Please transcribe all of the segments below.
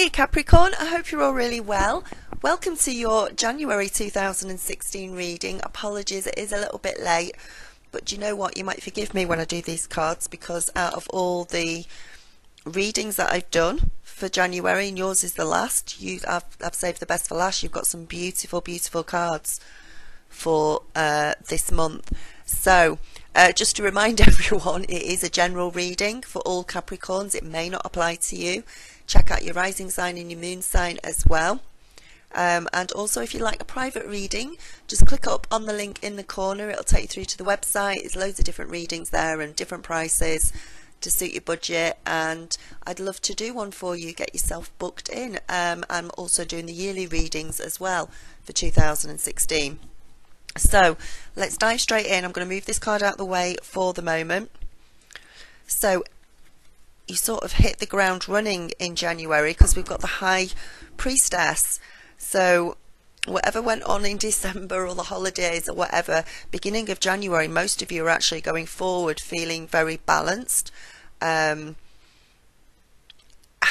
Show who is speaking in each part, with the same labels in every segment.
Speaker 1: Hey Capricorn, I hope you're all really well. Welcome to your January 2016 reading. Apologies, it is a little bit late, but do you know what? You might forgive me when I do these cards because out of all the readings that I've done for January, and yours is the last, I've saved the best for last. You've got some beautiful, beautiful cards for this month. So just to remind everyone, it is a general reading for all Capricorns. It may not apply to you. Check out your rising sign and your moon sign as well. And also, if you like a private reading, just click up on the link in the corner. It'll take you through to the website. There's loads of different readings there and different prices to suit your budget, and I'd love to do one for you. Get yourself booked in. I'm also doing the yearly readings as well for 2016. So let's dive straight in. I'm going to move this card out of the way for the moment. So you sort of hit the ground running in January because we've got the High Priestess. So whatever went on in December or the holidays or whatever, beginning of January, most of you are actually going forward feeling very balanced, having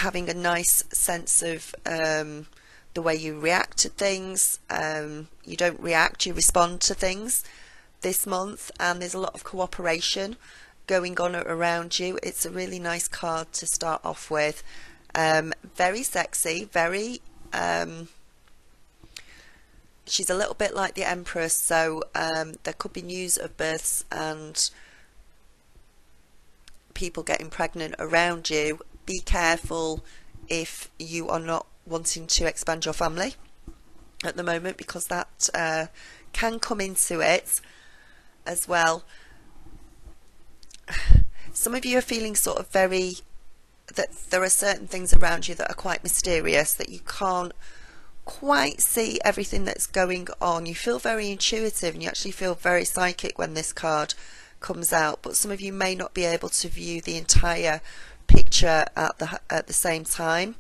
Speaker 1: a nice sense of the way you react to things. You don't react, you respond to things this month, and there's a lot of cooperation going on around you. It's a really nice card to start off with. Very sexy, very she's a little bit like the Empress, so there could be news of births and people getting pregnant around you. Be careful if you are not wanting to expand your family at the moment, because that can come into it as well. Some of you are feeling sort of that there are certain things around you that are quite mysterious, that you can't quite see everything that's going on. You feel very intuitive and you actually feel very psychic when this card comes out, but some of you may not be able to view the entire picture at the same time.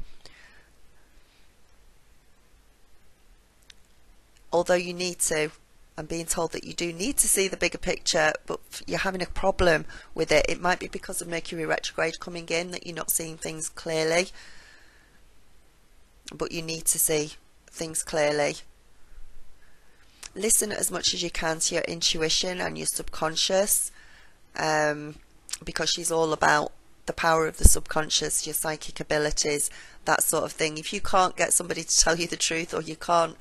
Speaker 1: Although you need to. I'm being told that you do need to see the bigger picture, but you're having a problem with it. It might be because of Mercury retrograde coming in that you're not seeing things clearly, but you need to see things clearly. Listen as much as you can to your intuition and your subconscious, because she's all about the power of the subconscious, your psychic abilities, that sort of thing. If you can't get somebody to tell you the truth, or you can't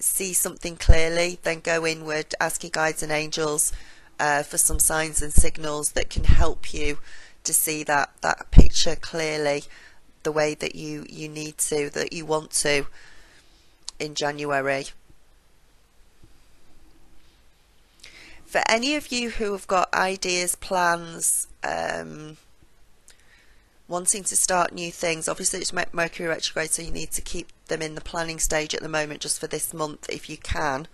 Speaker 1: see something clearly, then go inward, ask your guides and angels for some signs and signals that can help you to see that picture clearly, the way that you need to, that you want to in January. For any of you who have got ideas, plans, wanting to start new things, obviously it's Mercury retrograde, so you need to keep them in the planning stage at the moment, just for this month if you can.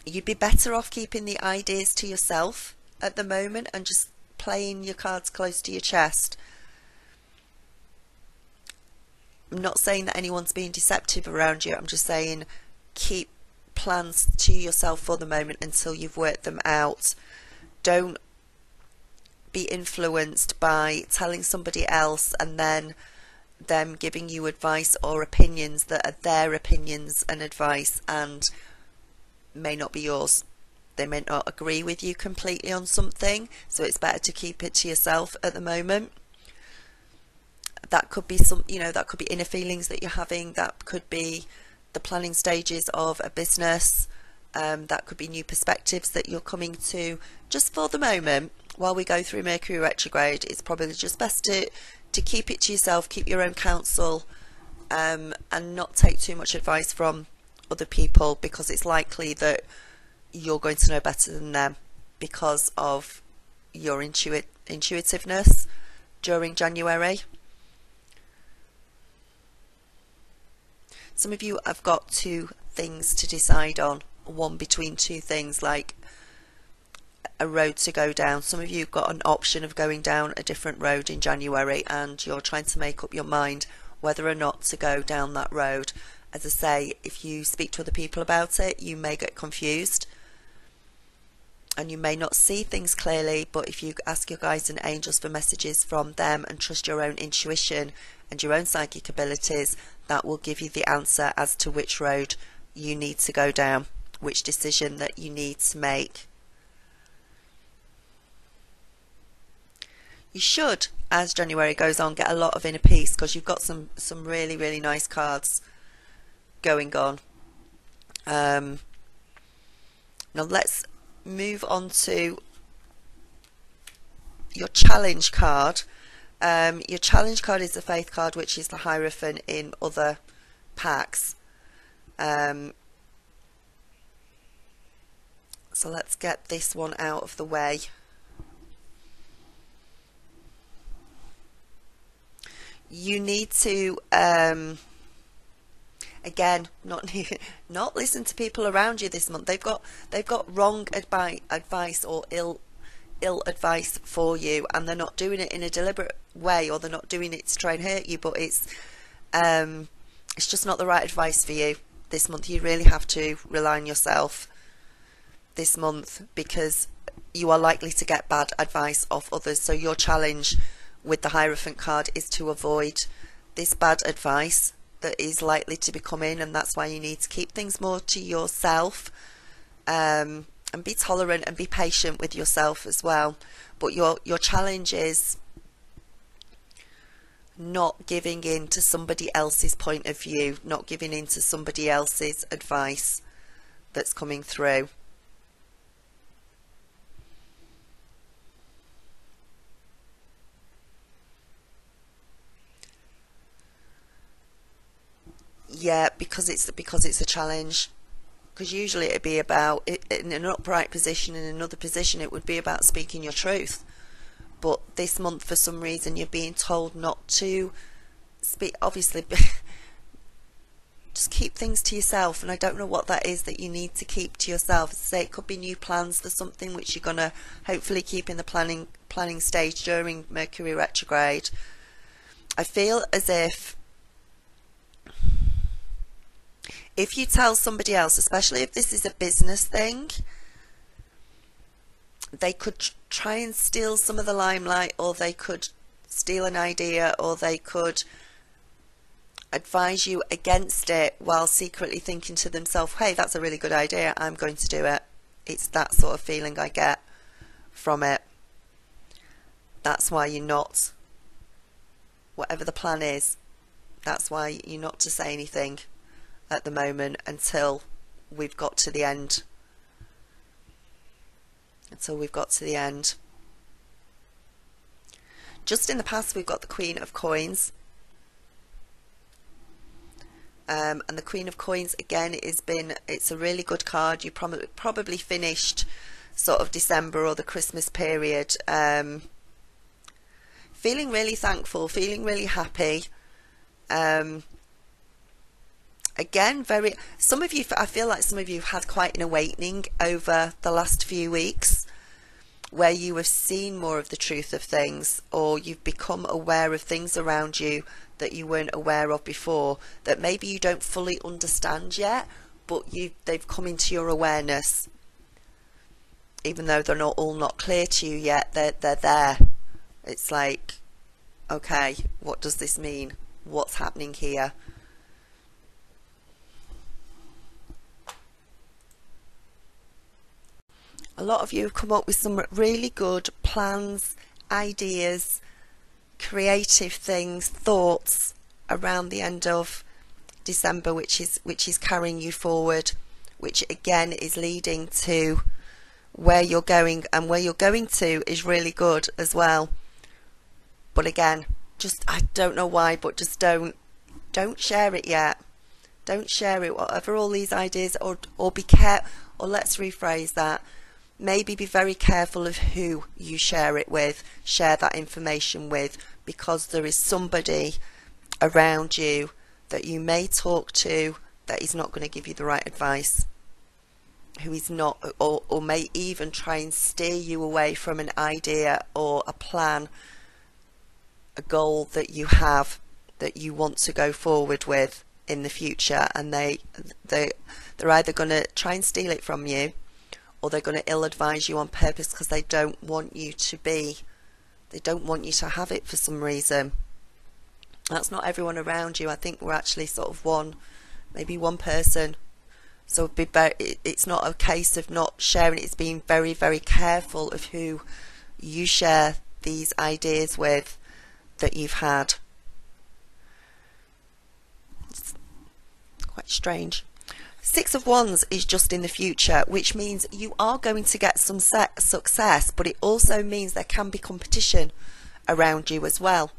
Speaker 1: You'd be better off keeping the ideas to yourself at the moment and just playing your cards close to your chest. I'm not saying that anyone's being deceptive around you. I'm just saying keep plans to yourself for the moment until you've worked them out. Don't be influenced by telling somebody else and then them giving you advice or opinions that are their opinions and advice and may not be yours. They may not agree with you completely on something, so it's better to keep it to yourself at the moment. That could be that could be inner feelings that you're having. That could be the planning stages of a business. That could be new perspectives that you're coming to. Just for the moment, while we go through Mercury retrograde, it's probably just best to keep it to yourself, keep your own counsel, and not take too much advice from other people, because it's likely that you're going to know better than them because of your intuitiveness during January. Some of you have got two things to decide on, one between two things, like a road to go down. Some of you have got an option of going down a different road in January, and you're trying to make up your mind whether or not to go down that road. As I say, if you speak to other people about it, you may get confused and you may not see things clearly, but if you ask your guides and angels for messages from them and trust your own intuition and your own psychic abilities that will give you the answer as to which road you need to go down, which decision that you need to make. You should, as January goes on, get a lot of inner peace, because you've got some really, really nice cards going on. Now let's move on to your challenge card. Your challenge card is the Faith card, which is the Hierophant in other packs. So let's get this one out of the way. You need to again not listen to people around you this month. They've got wrong advice or ill advice for you, and they're not doing it in a deliberate way, or they're not doing it to try and hurt you, but it's just not the right advice for you this month. You really have to rely on yourself this month, because you are likely to get bad advice off others. So your challenge with the Hierophant card is to avoid this bad advice that is likely to be coming, and that's why you need to keep things more to yourself, and be tolerant and be patient with yourself as well. But your challenge is not giving in to somebody else's point of view, not giving in to somebody else's advice that's coming through. Yeah, because it's a challenge. Because usually it'd be about, in an upright position, in another position it would be about speaking your truth. But this month, for some reason, you're being told not to speak. Obviously, just keep things to yourself, and I don't know what that is that you need to keep to yourself. Say it could be new plans for something which you're going to hopefully keep in the planning stage during Mercury retrograde. I feel as if you tell somebody else, especially if this is a business thing, they could try and steal some of the limelight, or they could steal an idea, or they could advise you against it while secretly thinking to themselves, hey, that's a really good idea, I'm going to do it. It's that sort of feeling I get from it. That's why you're not, whatever the plan is, that's why you're not to say anything at the moment until we've got to the end. Just in the past, we've got the Queen of Coins, and the Queen of Coins again it's a really good card. You probably finished sort of December or the Christmas period feeling really thankful, feeling really happy. Again, some of you, I feel like some of you have had quite an awakening over the last few weeks, where you have seen more of the truth of things, or you've become aware of things around you that you weren't aware of before, that maybe you don't fully understand yet, but they've come into your awareness. Even though they're not clear to you yet, they're there. It's like, okay, what does this mean? What's happening here? A lot of you have come up with some really good plans, ideas, creative things, thoughts around the end of December, which is carrying you forward, which again is leading to where you're going, and where you're going to is really good as well. But again, just, I don't know why, but just don't share it yet. Don't share it, whatever all these ideas, or be careful, or let's rephrase that. Maybe be very careful of who you share it with, share that information with, because there is somebody around you that you may talk to that is not going to give you the right advice, who is not, or may even try and steer you away from an idea or a plan, a goal that you have that you want to go forward with in the future, and they're either going to try and steal it from you, or they're going to ill advise you on purpose, because they don't want you to have it for some reason. That's not everyone around you. I think we're actually sort of maybe one person. So it's not a case of not sharing, it's being very, very careful of who you share these ideas with that you've had. It's quite strange. Six of Wands is just in the future, which means you are going to get some success, but it also means there can be competition around you as well.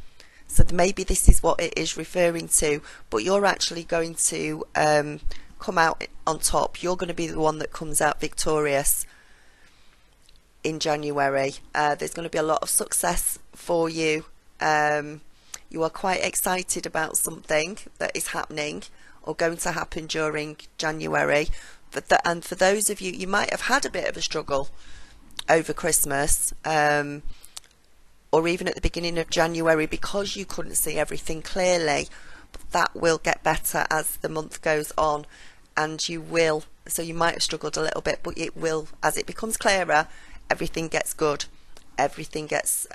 Speaker 1: So maybe this is what it is referring to, but you're actually going to come out on top. You're going to be the one that comes out victorious in January. There's going to be a lot of success for you. You are quite excited about something that is happening or going to happen during January. And for those of you, you might have had a bit of a struggle over Christmas, or even at the beginning of January, because you couldn't see everything clearly. But that will get better as the month goes on, and you will. So you might have struggled a little bit, but it will, as it becomes clearer, everything gets good. Everything gets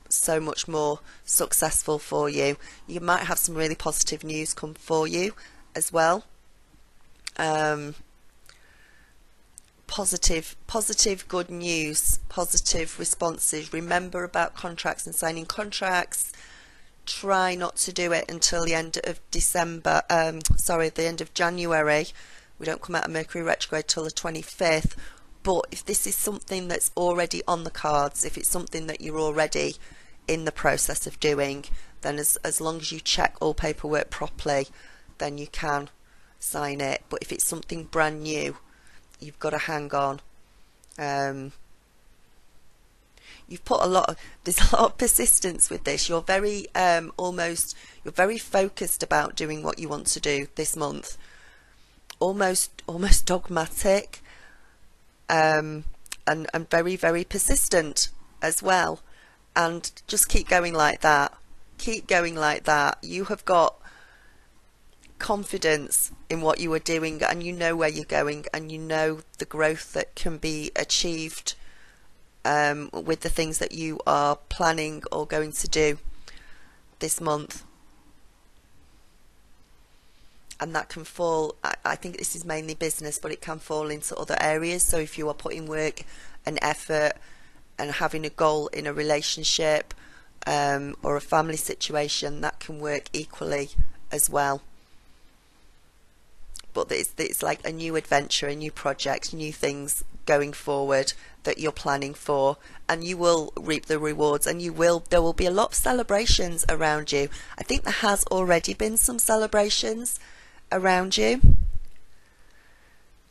Speaker 1: so much more successful for you. You might have some really positive news come for you as well. Positive good news, positive responses. Remember about contracts and signing contracts. Try not to do it until the end of the end of January. We don't come out of Mercury retrograde till the 25th. But if this is something that's already on the cards, if it's something that you're already in the process of doing, then as long as you check all paperwork properly, then you can sign it. But if it's something brand new, you've got to hang on. You've put there's a lot of persistence with this. You're very you're very focused about doing what you want to do this month. Almost dogmatic, and very, very persistent as well. And just keep going like that. Keep going like that. You have got confidence in what you are doing, and you know where you're going, and you know the growth that can be achieved with the things that you are planning or going to do this month. And that can fall, I think this is mainly business, but it can fall into other areas. So if you are putting work and effort and having a goal in a relationship or a family situation, that can work equally as well. But it's like a new adventure, a new project, new things going forward that you're planning for, and you will reap the rewards, and there will be a lot of celebrations around you. I think there has already been some celebrations around you,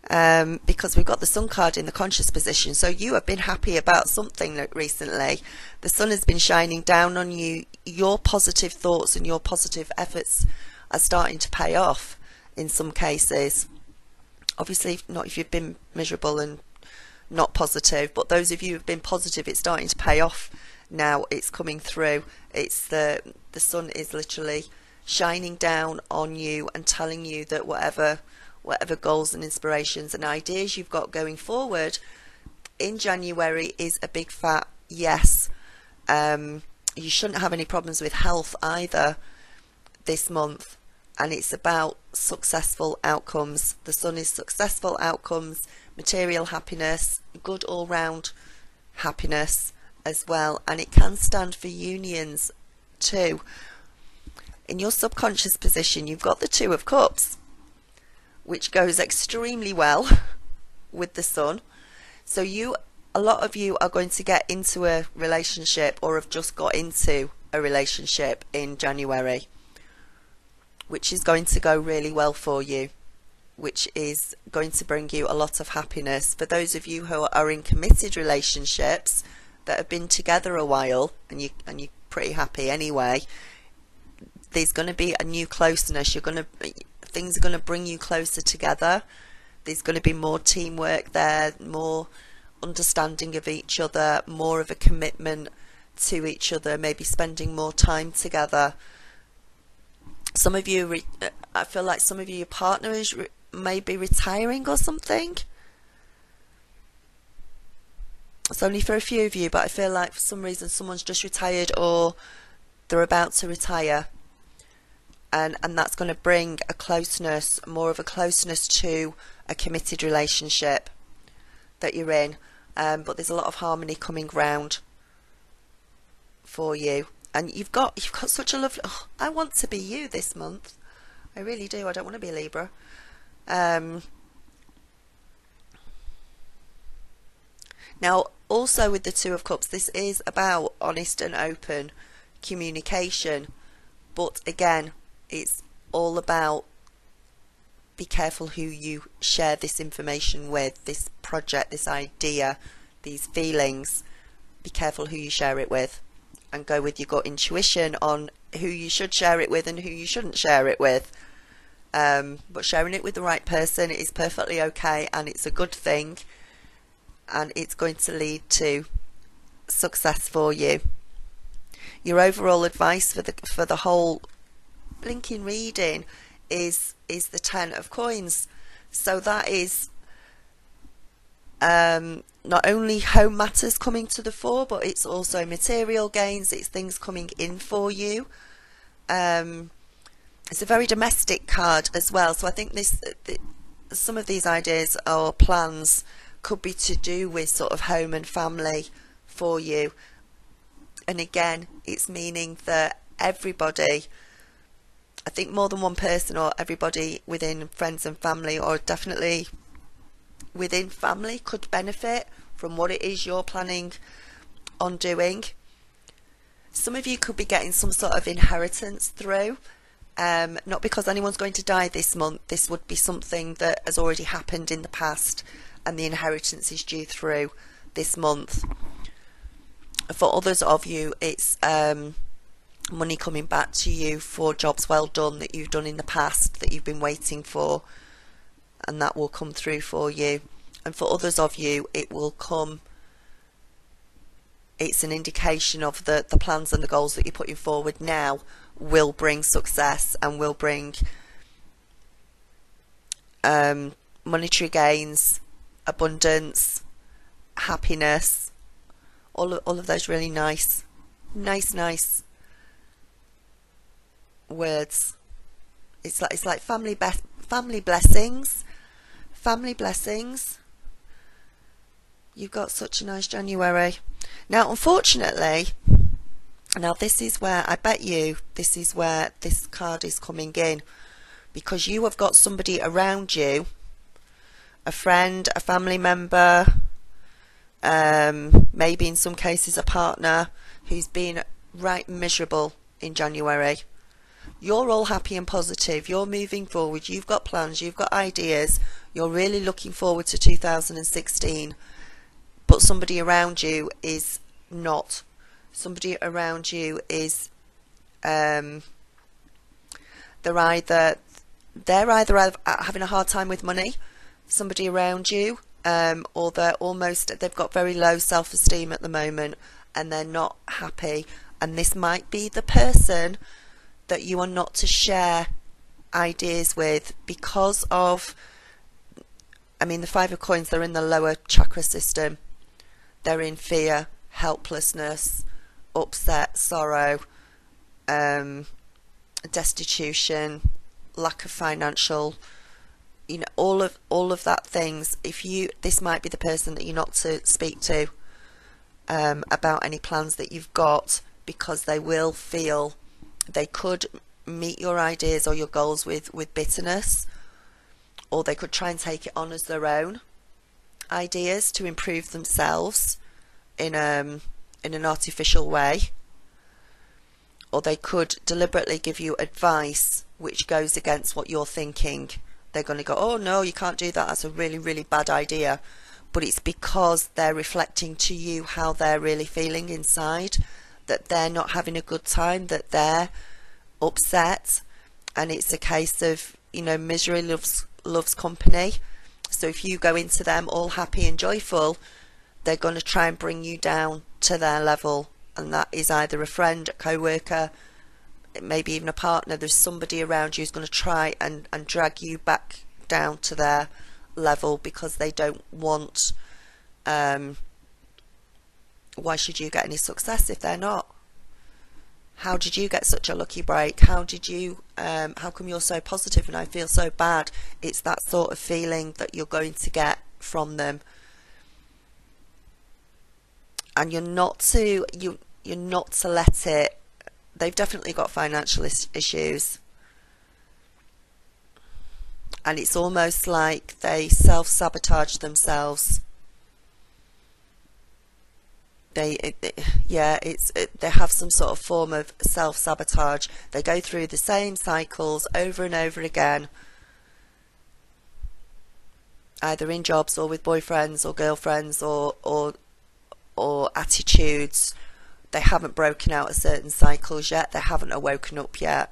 Speaker 1: because we've got the Sun card in the conscious position. So you have been happy about something recently. The Sun has been shining down on you. Your positive thoughts and your positive efforts are starting to pay off in some cases. Obviously not if you've been miserable and not positive, but those of you who've been positive, it's starting to pay off now. It's coming through. It's the Sun is literally shining down on you and telling you that whatever goals and inspirations and ideas you've got going forward in January is a big fat yes. You shouldn't have any problems with health either this month, and it's about successful outcomes. The Sun is successful outcomes, material happiness, good all-round happiness as well, and it can stand for unions too. In your subconscious position, you've got the Two of Cups, which goes extremely well with the Sun. So a lot of you are going to get into a relationship or have just got into a relationship in January, which is going to go really well for you, which is going to bring you a lot of happiness. For those of you who are in committed relationships that have been together a while, and you're pretty happy anyway, there's going to be a new closeness. Things are going to bring you closer together. There's going to be more teamwork there, more understanding of each other, more of a commitment to each other, maybe spending more time together. Some of you, I feel like some of you, your partner is maybe retiring or something. It's only for a few of you, but I feel like for some reason someone's just retired or they're about to retire. and that's going to bring a closeness, more of a closeness to a committed relationship that you're in. But there's a lot of harmony coming round for you, and you've got such a lovely, oh, I want to be you this month. I really do. I don't want to be a Libra. Now, also with the Two of Cups, this is about honest and open communication. But again, it's all about, be careful who you share this information with, this project, this idea, these feelings. Be careful who you share it with, and go with your gut intuition on who you should share it with and who you shouldn't share it with. But sharing it with the right person is perfectly okay, and it's a good thing, and it's going to lead to success for you. Your overall advice for the whole blinking reading is the Ten of Coins. So that is not only home matters coming to the fore, but it's also material gains. It's things coming in for you. It's a very domestic card as well. So I think some of these ideas or plans could be to do with sort of home and family for you. And again, it's meaning that everybody, I think more than one person, or everybody within friends and family, or definitely within family, could benefit from what it is you're planning on doing. Some of you could be getting some sort of inheritance through, not because anyone's going to die this month. This would be something that has already happened in the past, and the inheritance is due through this month. For others of you, it's money coming back to you for jobs well done that you've done in the past that you've been waiting for, and that will come through for you. And for others of you, it will come, it's an indication of the plans and the goals that you're putting forward now will bring success and will bring monetary gains, abundance, happiness, all of those really nice words. It's like family blessings. You've got such a nice January. Now, unfortunately, this is where I bet you this is where this card is coming in, because you have got somebody around you, a friend, a family member, maybe in some cases a partner, who's been right miserable in January. You're all happy and positive, you're moving forward, you've got plans, you've got ideas, you're really looking forward to 2016, but somebody around you is not. Somebody around you is they're either having a hard time with money, somebody around you, or they've got very low self-esteem at the moment and they're not happy, and this might be the person that you are not to share ideas with because of, the Five of Coins, they're in the lower chakra system. They're in fear, helplessness, upset, sorrow, destitution, lack of financial, all of that things. This might be the person that you're not to speak to about any plans that you've got, because they will feel they could meet your ideas or your goals with bitterness, or they could try and take it on as their own ideas to improve themselves in an artificial way, or they could deliberately give you advice which goes against what you're thinking. They're going to go, oh no, you can't do that, that's a really, really bad idea. But it's because they're reflecting to you how they're really feeling inside, that they're not having a good time, that they're upset, and it's a case of, misery loves company. So if you go into them all happy and joyful, they're going to try and bring you down to their level, and that is either a friend, a co-worker, maybe even a partner. There's somebody around you who's going to try and drag you back down to their level, because they don't want, why should you get any success if they're not? How did you get such a lucky break? How come you're so positive and I feel so bad? It's that sort of feeling that you're going to get from them. And you're not to let it. They've definitely got financial issues. And it's almost like they self-sabotage themselves. They have some sort of form of self-sabotage. They go through the same cycles over and over again, either in jobs or with boyfriends or girlfriends or attitudes. They haven't broken out of certain cycles yet. They haven't awoken up yet.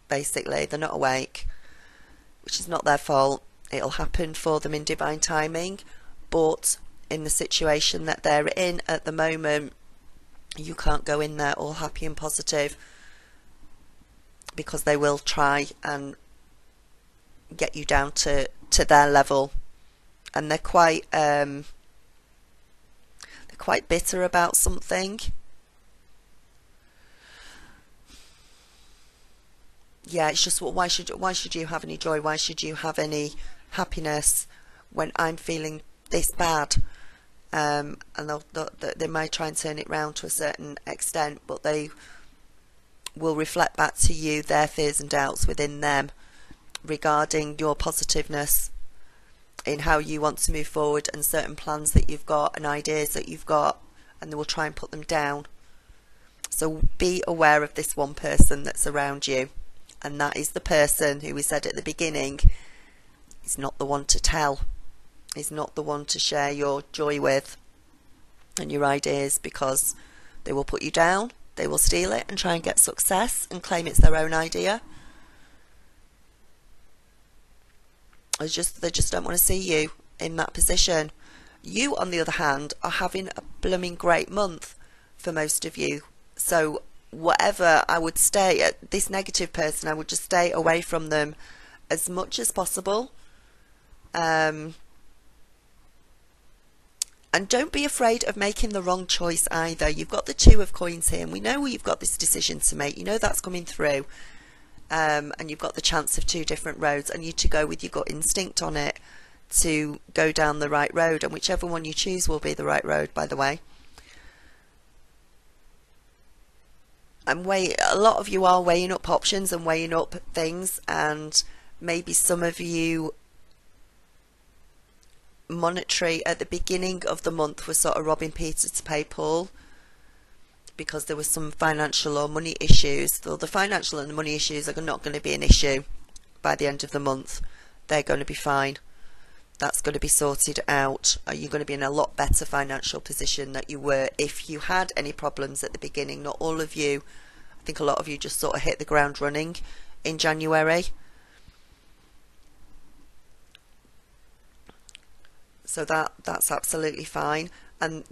Speaker 1: Basically, they're not awake, which is not their fault. It'll happen for them in divine timing, but in the situation that they're in at the moment, you can't go in there all happy and positive, because they will try and get you down to their level, and they're quite bitter about something. Yeah, it's just, why should you have any joy? Why should you have any happiness when I'm feeling this bad? And they might try and turn it round to a certain extent, but they will reflect back to you their fears and doubts within them regarding your positiveness in how you want to move forward, and certain plans that you've got and ideas that you've got, and they will try and put them down. So be aware of this one person that's around you, and that is the person who we said at the beginning is not the one to tell, is not the one to share your joy with and your ideas, because they will put you down, they will steal it and try and get success and claim it's their own idea. They just don't want to see you in that position. You, on the other hand, are having a blooming great month for most of you. So whatever, I would stay at this negative person, I would just stay away from them as much as possible. And don't be afraid of making the wrong choice either. You've got the Two of Coins here, and we know you've got this decision to make. You know that's coming through. And you've got the chance of two different roads, and you to go with your gut instinct on it to go down the right road, and whichever one you choose will be the right road, by the way. And a lot of you are weighing up options and weighing up things, and maybe some of you monetary at the beginning of the month was sort of robbing Peter to pay Paul, because there was some financial or money issues. Though the financial and the money issues are not going to be an issue by the end of the month. They're going to be fine. That's going to be sorted out. You're going to be in a lot better financial position than you were if you had any problems at the beginning. Not all of you. I think a lot of you just sort of hit the ground running in January. So that's absolutely fine. And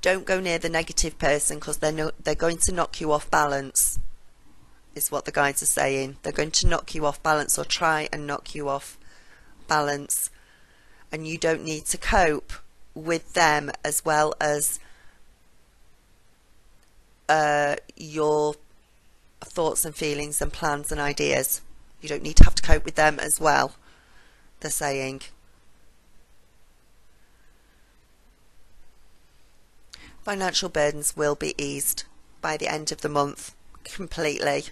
Speaker 1: don't go near the negative person, because they're going to knock you off balance, is what the guides are saying. They're going to knock you off balance, or try and knock you off balance. And you don't need to cope with them as well as your thoughts and feelings and plans and ideas. You don't need to have to cope with them as well, they're saying. Financial burdens will be eased by the end of the month completely.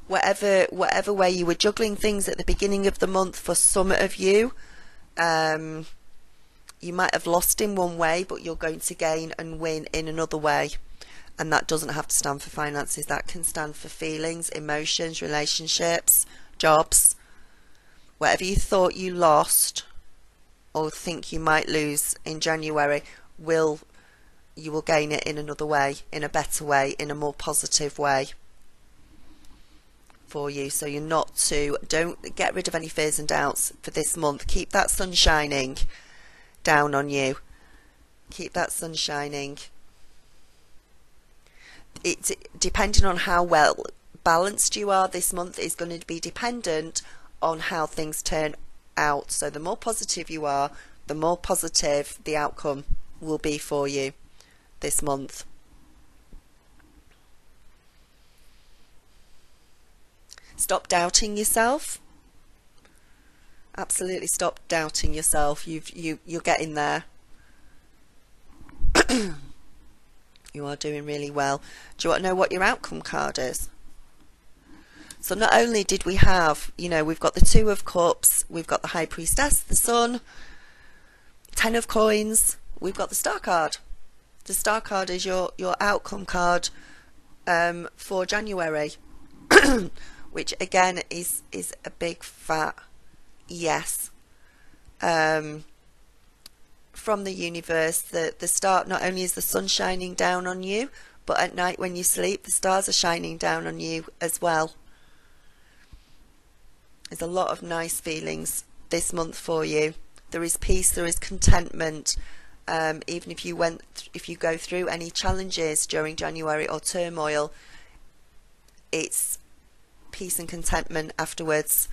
Speaker 1: Whatever way you were juggling things at the beginning of the month, for some of you, you might have lost in one way, but you're going to gain and win in another way. And that doesn't have to stand for finances. That can stand for feelings, emotions, relationships, jobs. Whatever you thought you lost or think you might lose in January, you will gain it in another way, in a better way, in a more positive way for you. So don't get rid of any fears and doubts for this month. Keep that sun shining down on you. Keep that sun shining. It's depending on how well balanced you are this month is going to be dependent on how things turn out. So the more positive you are, the more positive the outcome will be for you this month. Stop doubting yourself. Absolutely stop doubting yourself. You're getting there. You are doing really well. Do you want to know what your outcome card is? So not only did we have, you know, we've got the Two of Cups, we've got the High Priestess, the Sun, Ten of Coins, we've got the Star card. The Star card is your outcome card for January, which again is a big fat yes. From the universe, the star, not only is the sun shining down on you, but at night when you sleep, the stars are shining down on you as well. There's a lot of nice feelings this month for you. There is peace, there is contentment. Even if you go through any challenges during January or turmoil, it's peace and contentment afterwards.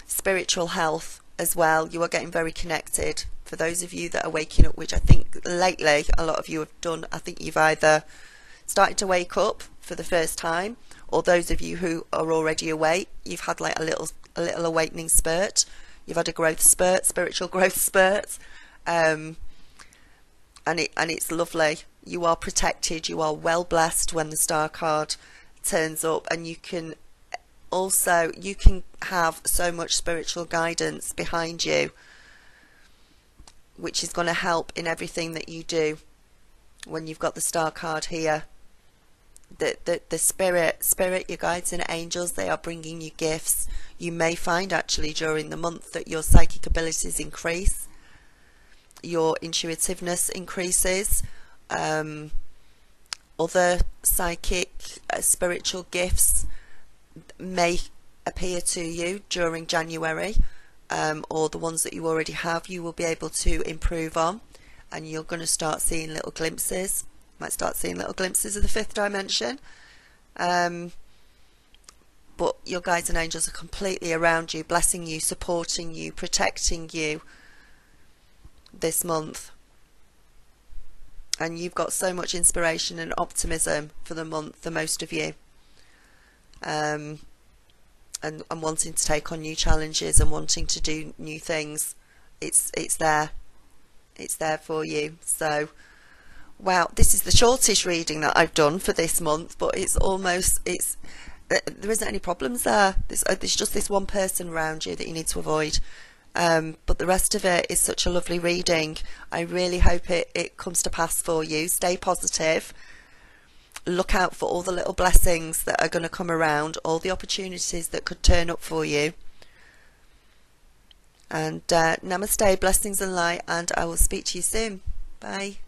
Speaker 1: Spiritual health as well. You are getting very connected. For those of you that are waking up, which I think lately a lot of you have done, I think you've either started to wake up for the first time, or those of you who are already awake, you've had like a little awakening spurt. You've had a growth spurt, spiritual growth spurt, and it's lovely. You are protected. You are well blessed when the Star card turns up, and you can have so much spiritual guidance behind you, which is going to help in everything that you do when you've got the Star card here. The spirit, your guides and angels, they are bringing you gifts. You may find actually during the month that your psychic abilities increase, your intuitiveness increases, other psychic spiritual gifts may appear to you during January, or the ones that you already have, you will be able to improve on, and you're going to start seeing little glimpses. Might start seeing little glimpses of the fifth dimension, but your guides and angels are completely around you, blessing you, supporting you, protecting you this month. And you've got so much inspiration and optimism for the month, the most of you, and wanting to take on new challenges and wanting to do new things. It's there for you. So wow, this is the shortest reading that I've done for this month, but there isn't any problems there. There's just this one person around you that you need to avoid, but the rest of it is such a lovely reading. I really hope it comes to pass for you. Stay positive. Look out for all the little blessings that are going to come around, all the opportunities that could turn up for you. And namaste, blessings and light, and I will speak to you soon. Bye.